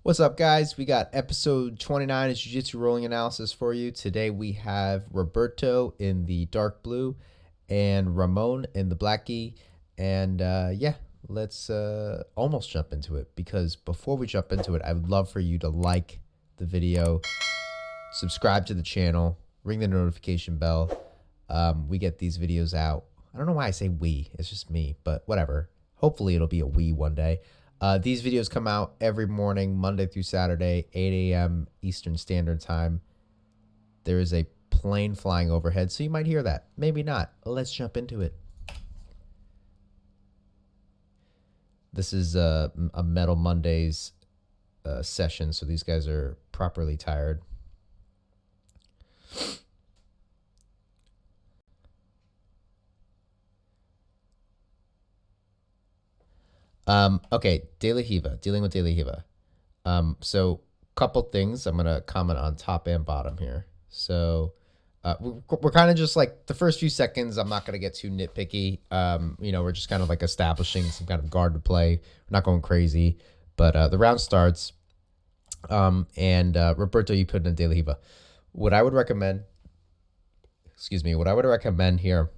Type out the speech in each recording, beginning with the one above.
What's up, guys? We got episode 29 of Jiu-Jitsu Rolling Analysis for you. Today we have Roberto in the dark blue and Ramon in the black gi. And yeah, let's almost jump into it, because before we jump into it, I would love for you to like the video, subscribe to the channel, ring the notification bell. We get these videos out. I don't know why I say we. It's just me, but whatever. Hopefully it'll be a we one day. These videos come out every morning, Monday through Saturday, 8 a.m. Eastern Standard Time. There is a plane flying overhead, so you might hear that. Maybe not. Let's jump into it. This is a Metal Mondays session, so these guys are properly tired. Okay, dealing with De La Riva. So couple things I'm gonna comment on top and bottom here. So we're kind of just like the first few seconds. I'm not gonna get too nitpicky. We're just kind of like establishing some kind of guard to play. We're not going crazy, but the round starts. Roberto, you put in De La Riva. What I would recommend here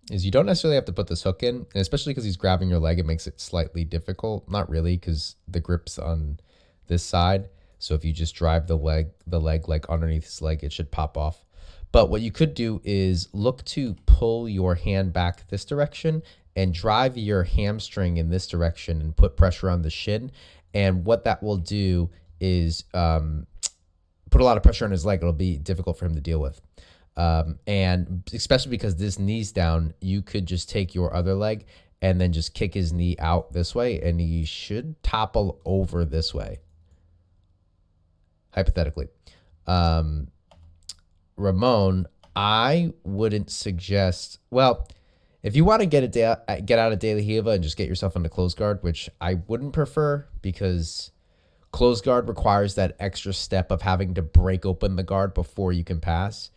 is you don't necessarily have to put this hook in, and especially because he's grabbing your leg, it makes it slightly difficult. Not really, because the grip's on this side. So if you just drive the leg like underneath his leg, it should pop off. But what you could do is look to pull your hand back this direction and drive your hamstring in this direction and put pressure on the shin. And what that will do is put a lot of pressure on his leg. It'll be difficult for him to deal with. And especially because this knee's down, you could just take your other leg and then just kick his knee out this way, and he should topple over this way, hypothetically. Ramon, I wouldn't suggest, well, if you want to get out of De La Riva and just get yourself into closed guard, which I wouldn't prefer, because closed guard requires that extra step of having to break open the guard before you can pass.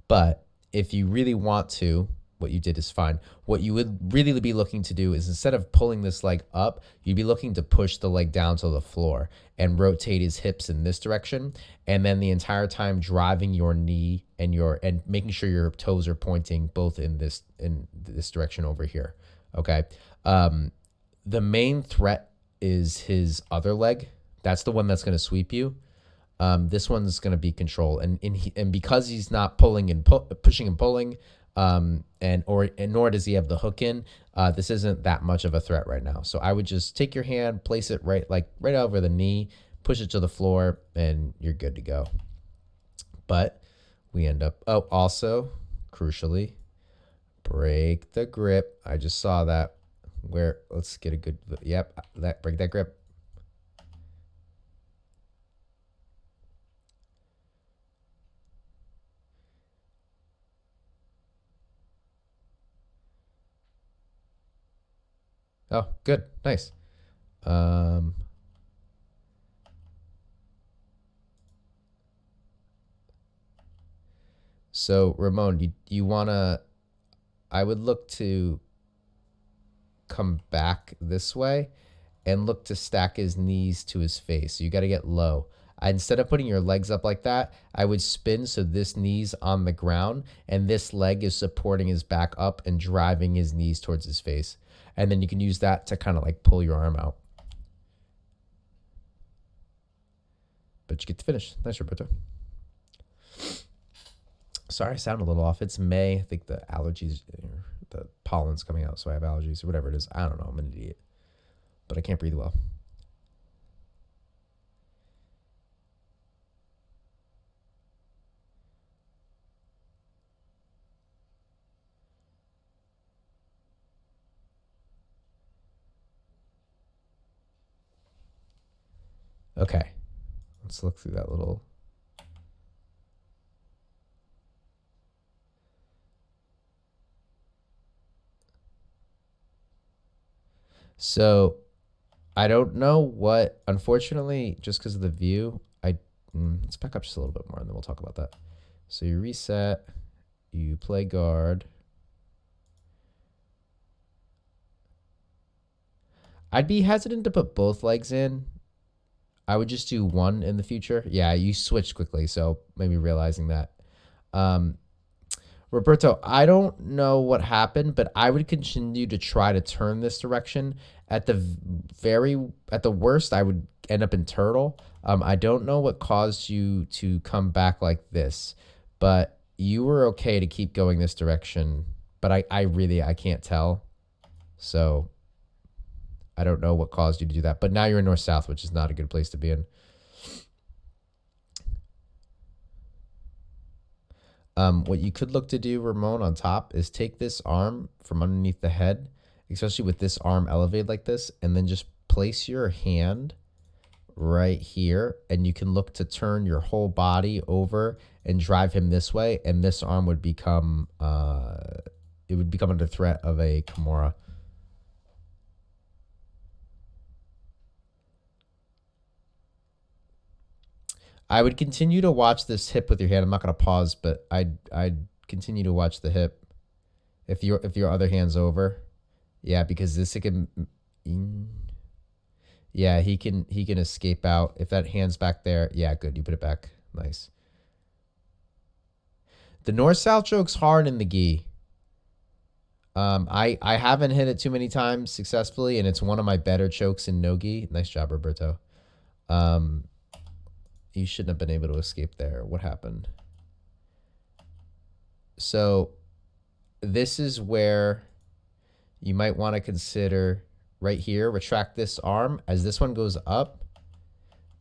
But if you really want to, what you did is fine. What you would really be looking to do is, instead of pulling this leg up, you'd be looking to push the leg down to the floor and rotate his hips in this direction. And then the entire time driving your knee and making sure your toes are pointing both in this direction over here. Okay. The main threat is his other leg. That's the one that's going to sweep you. This one's going to be control, and because he's not pulling and pushing and pulling, nor does he have the hook in, this isn't that much of a threat right now. So I would just take your hand, place it right over the knee, push it to the floor, and you're good to go. But we end up, also crucially, break the grip. I just saw that. Let's get a good, break that grip. Oh, good. Nice. So Ramon, you wanna, I would look to come back this way and look to stack his knees to his face. So you got to get low. Instead of putting your legs up like that, I would spin so this knee's on the ground and this leg is supporting his back up and driving his knees towards his face. And then you can use that to kind of like pull your arm out. But you get to finish. Nice, Roberto. Sorry, I sound a little off. It's May. I think the allergies, the pollen's coming out, so I have allergies or whatever it is. I don't know. I'm an idiot. But I can't breathe well. Okay, let's look through that little. So I don't know what, unfortunately, just because of the view, let's back up just a little bit more and then we'll talk about that. So you reset, you play guard. I'd be hesitant to put both legs in. I would just do one in the future. Yeah, you switched quickly, so maybe realizing that. Um, Roberto, I don't know what happened, but I would continue to try to turn this direction. At the at the worst, I would end up in turtle. I don't know what caused you to come back like this, but you were okay to keep going this direction. But I really, I can't tell. So I don't know what caused you to do that. But now you're in north-south, which is not a good place to be in. What you could look to do, Ramon, on top is take this arm from underneath the head, especially with this arm elevated like this, and then just place your hand right here, and you can look to turn your whole body over and drive him this way, and this arm would become it would become under threat of a Kimura. I would continue to watch this hip with your hand. I'm not gonna pause, but I'd continue to watch the hip. If your other hand's over, yeah, because this it can, yeah, he can escape out if that hand's back there. Yeah, good, you put it back, nice. The north south choke's hard in the gi. I haven't hit it too many times successfully, and it's one of my better chokes in no gi. Nice job, Roberto. You shouldn't have been able to escape there. What happened? So this is where you might want to consider right here, retract this arm. As this one goes up,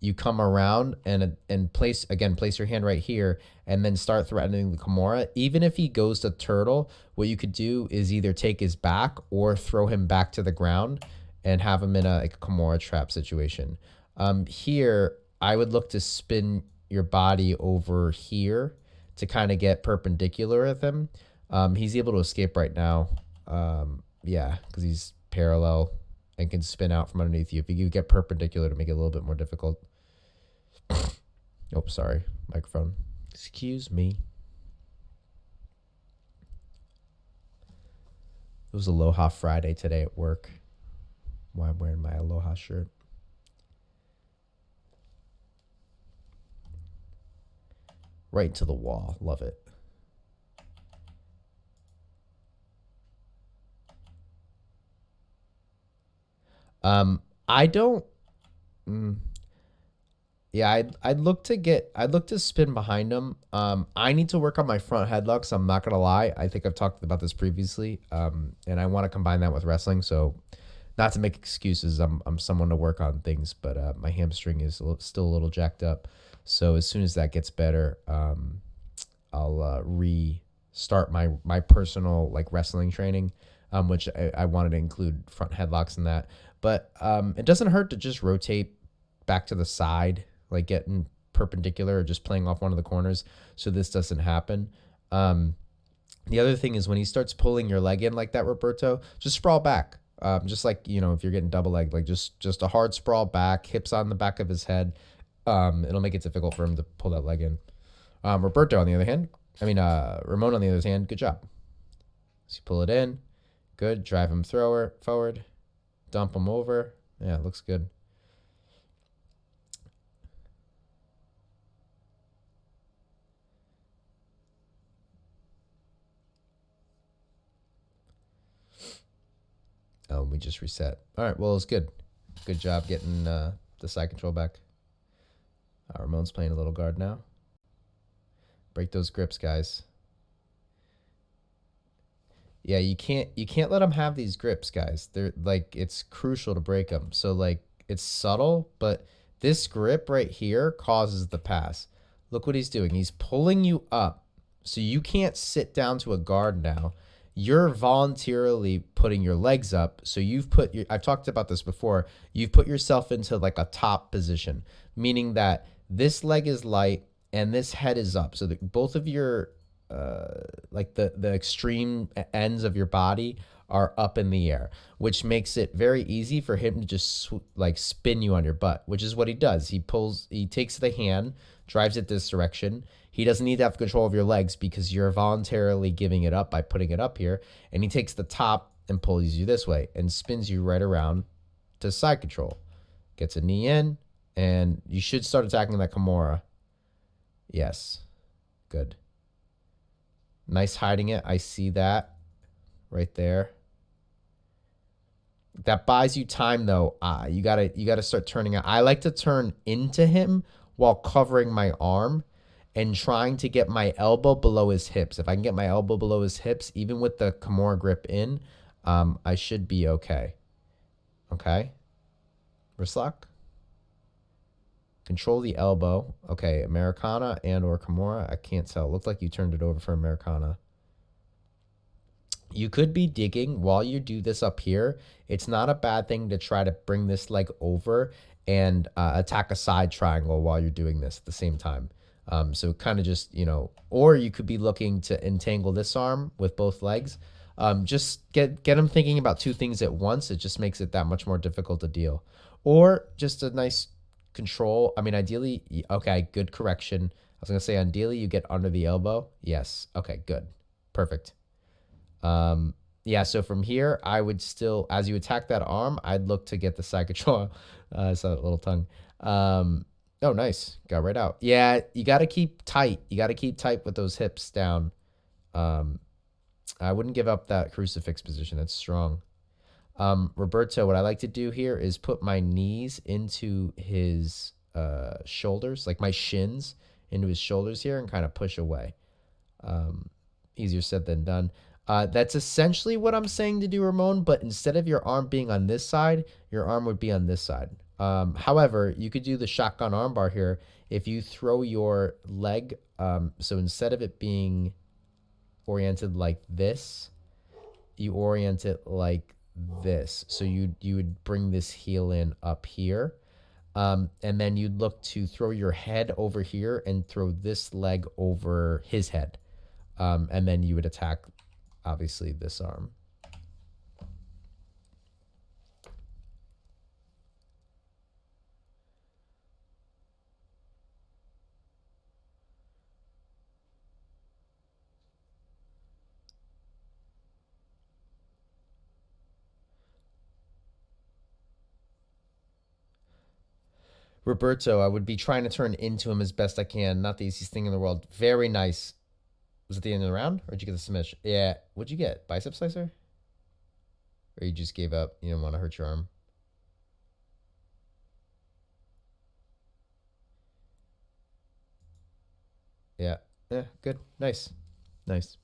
you come around and place your hand right here and then start threatening the Kimura. Even if he goes to turtle, what you could do is either take his back or throw him back to the ground and have him in a Kimura trap situation. Here, I would look to spin your body over here to kind of get perpendicular with him. He's able to escape right now. Yeah, because he's parallel and can spin out from underneath you. If you get perpendicular to make it a little bit more difficult. Oh, sorry. Microphone. Excuse me. It was Aloha Friday today at work. Why I'm wearing my Aloha shirt. Right into the wall. Love it. I don't. Yeah, I'd look to spin behind him. I need to work on my front headlocks. I'm not gonna lie. I think I've talked about this previously. And I want to combine that with wrestling. So, not to make excuses. I'm someone to work on things, but my hamstring is still a little jacked up. So as soon as that gets better, I'll restart my personal like wrestling training, which I wanted to include front headlocks in that. But it doesn't hurt to just rotate back to the side, like getting perpendicular or just playing off one of the corners so this doesn't happen. The other thing is when he starts pulling your leg in like that, Roberto, just sprawl back. Just like, if you're getting double leg, like just a hard sprawl back, hips on the back of his head. It'll make it difficult for him to pull that leg in. Roberto, on the other hand, Ramon, on the other hand, good job. So you pull it in. Good. Drive him forward. Dump him over. Yeah, it looks good. Oh, we just reset. All right, well, it's good. Good job getting the side control back. Ramon's playing a little guard now. Break those grips, guys. Yeah, you can't let them have these grips, guys. They're like, it's crucial to break them. So like, it's subtle, but this grip right here causes the pass. Look what he's doing. He's pulling you up, so you can't sit down to a guard now. You're voluntarily putting your legs up. So I've talked about this before. You've put yourself into like a top position, meaning that this leg is light and this head is up. So that both of your, like the extreme ends of your body are up in the air, which makes it very easy for him to just like spin you on your butt, which is what he does. He takes the hand, drives it this direction. He doesn't need to have control of your legs because you're voluntarily giving it up by putting it up here. And he takes the top and pulls you this way and spins you right around to side control. Gets a knee in And you should start attacking that Kimura. Yes. Good. Nice hiding it. I see that right there. That buys you time though. You gotta start turning out. I like to turn into him while covering my arm and trying to get my elbow below his hips. If I can get my elbow below his hips, even with the Kimura grip in, I should be okay. Okay. Wrist lock. Control the elbow. Okay, Americana and or Kimura. I can't tell. It looked like you turned it over for Americana. You could be digging while you do this up here. It's not a bad thing to try to bring this leg over and attack a side triangle while you're doing this at the same time. So kind of just, you know, or you could be looking to entangle this arm with both legs. Just get them thinking about two things at once. It just makes it that much more difficult to deal. Or just a nice control. I mean, ideally, okay, good correction. I was going to say, ideally, you get under the elbow. Yes. Okay, good. Perfect. Yeah, so from here, I would still, as you attack that arm, I'd look to get the side control. I saw that little tongue. Oh, nice. Got right out. Yeah, you got to keep tight. You got to keep tight with those hips down. I wouldn't give up that crucifix position. That's strong. Roberto, what I like to do here is put my knees into his shoulders, like my shins into his shoulders here and kind of push away. Easier said than done. That's essentially what I'm saying to do, Ramon, but instead of your arm being on this side, your arm would be on this side. However, you could do the shotgun armbar here if you throw your leg. So instead of it being oriented like this, you orient it like this. So you would bring this heel in up here. And then you'd look to throw your head over here and throw this leg over his head. And then you would attack, obviously, this arm. Roberto, I would be trying to turn into him as best I can. Not the easiest thing in the world. Very nice. Was it the end of the round? Or did you get the submission? Yeah. What'd you get? Bicep slicer? Or you just gave up? You didn't want to hurt your arm? Yeah. Yeah, good. Nice. Nice.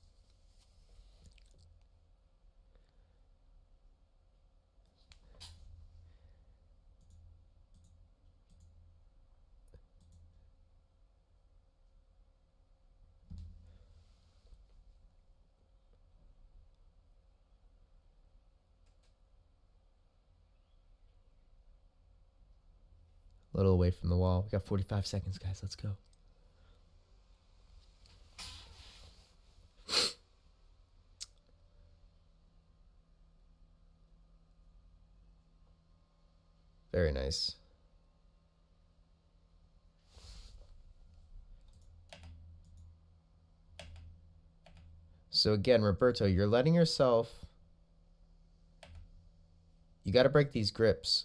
A little away from the wall. We got 45 seconds, guys. Let's go. Very nice. So again, Roberto, you're letting yourself... You got to break these grips.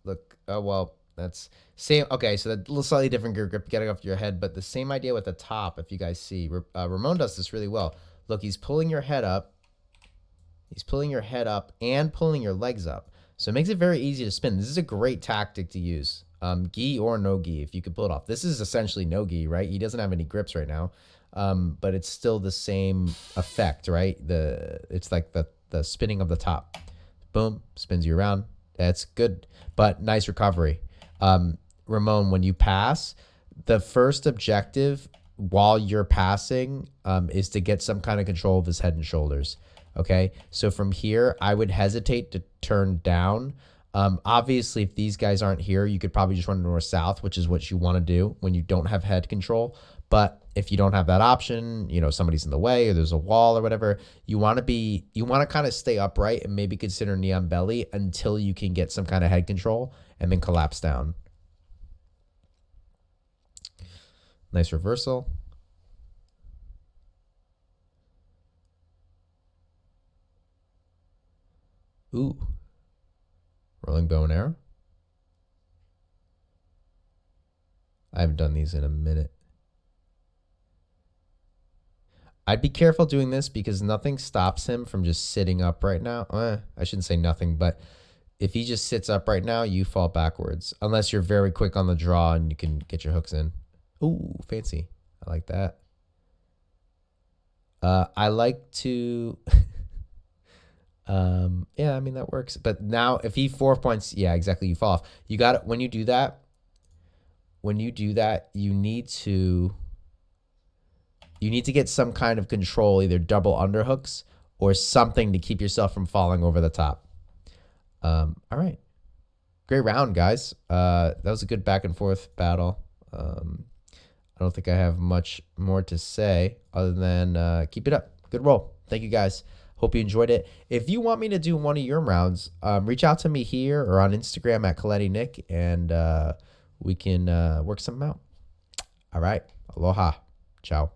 Look, oh, well, that's... Same, okay, so that little slightly different grip, getting off your head, but the same idea with the top, if you guys see. Ramon does this really well. Look, he's pulling your head up. He's pulling your head up and pulling your legs up. So it makes it very easy to spin. This is a great tactic to use. Gi or no gi, if you could pull it off. This is essentially no gi, right? He doesn't have any grips right now. But it's still the same effect, right? It's like the spinning of the top. Boom, spins you around. That's good, but nice recovery. Ramon, when you pass, the first objective while you're passing is to get some kind of control of his head and shoulders. Okay, so from here, I would hesitate to turn down. Obviously, if these guys aren't here, you could probably just run north-south, which is what you want to do when you don't have head control. But if you don't have that option, you know, somebody's in the way or there's a wall or whatever, you want to kind of stay upright and maybe consider knee on belly until you can get some kind of head control and then collapse down. Nice reversal. Ooh. Rolling bow and arrow. I haven't done these in a minute. I'd be careful doing this because nothing stops him from just sitting up right now. I shouldn't say nothing, but if he just sits up right now, you fall backwards. Unless you're very quick on the draw and you can get your hooks in. Ooh, fancy. I like that. I like to... yeah, I mean, that works. But now, if he 4 points, yeah, exactly, you fall off. You got it. When you do that, you need to get some kind of control, either double underhooks or something to keep yourself from falling over the top. All right. Great round, guys. That was a good back and forth battle. I don't think I have much more to say other than keep it up. Good roll. Thank you, guys. Hope you enjoyed it. If you want me to do one of your rounds, reach out to me here or on Instagram at ColettiNick, and we can work something out. All right. Aloha. Ciao.